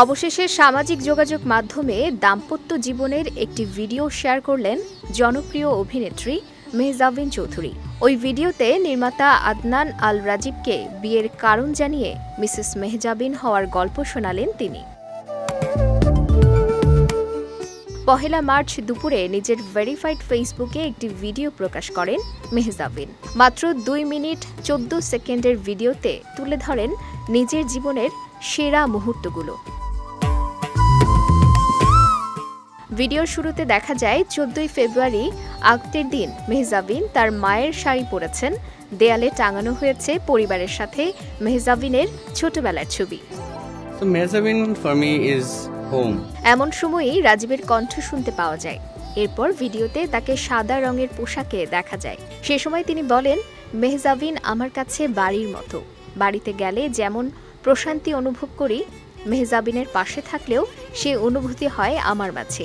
অবশেষে সামাজিক যোগাযোগ মাধ্যমে দাম্পত্য জীবনের একটি ভিডিও শেয়ার করলেন জনপ্রিয় অভিনেত্রী মেহজাবিন চৌধুরী। ওই ভিডিওতে নির্মাতা আদনান আল রাজীবকে বিয়ের কারণ জানিয়ে মিসেস মেহজাবিন হওয়ার গল্প শোনালেন তিনি। পহেলা মার্চ দুপুরে নিজের ভেরিফাইড ফেসবুকে একটি ভিডিও প্রকাশ করেন মেহজাবিন। মাত্র 2 মিনিট 14 সেকেন্ডের ভিডিওতে তুলে ধরেন নিজের জীবনের সেরা মুহূর্তগুলো। ভিডিওর শুরুতে দেখা যায় 14 ফেব্রুয়ারি আগতের দিন মেহজাবিন তার মায়ের শাড়ি পরেছেন। দেয়ালে টাঙানো হয়েছে পরিবারের সাথে মেহজাবিনের ছোটবেলার ছবি। এমন সময়ই রাজীবের কণ্ঠ শুনতে পাওয়া যায়। এরপর ভিডিওতে তাকে সাদা রঙের পোশাকে দেখা যায়। সে সময় তিনি বলেন, মেহজাবিন আমার কাছে বাড়ির মতো। বাড়িতে গেলে যেমন প্রশান্তি অনুভব করি, মেহজাবিনের পাশে থাকলেও সে অনুভূতি হয় আমার মাঝে।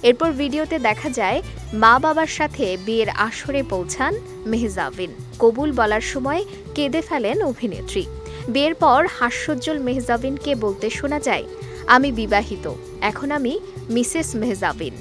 এরপর ভিডিওতে দেখা যায় মা বাবার সাথে বিয়ের আসরে পৌঁছান মেহজাবিন। কবুল বলার সময় কেঁদে ফেলেন অভিনেত্রী। বিয়ের পর হাস্যোজ্জ্বল মেহজাবিনকে বলতে শোনা যায়, আমি বিবাহিত, এখন আমি মিসেস মেহজাবিন।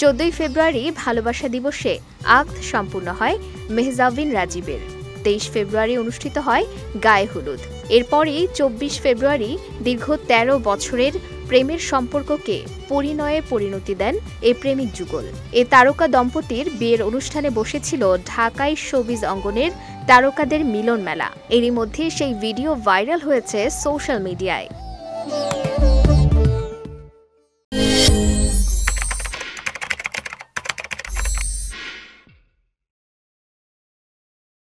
14 ফেব্রুয়ারি ভালোবাসা দিবসে আগত সম্পূর্ণ হয় মেহজাবিন রাজীবের। 23 ফেব্রুয়ারি অনুষ্ঠিত হয় গায়ে হলুদ। এরপরই 24 ফেব্রুয়ারি দীর্ঘ 13 বছরের প্রেমের সম্পর্ককে পরিণয়ে পরিণতি দেন এই প্রেমিক যুগল। এ তারকা দম্পতির বিয়ের অনুষ্ঠানে বসেছিল ঢাকায় শোবিজ অঙ্গনের তারকাদের মিলন মেলা। এরই মধ্যে সেই ভিডিও ভাইরাল হয়েছে সোশ্যাল মিডিয়ায়।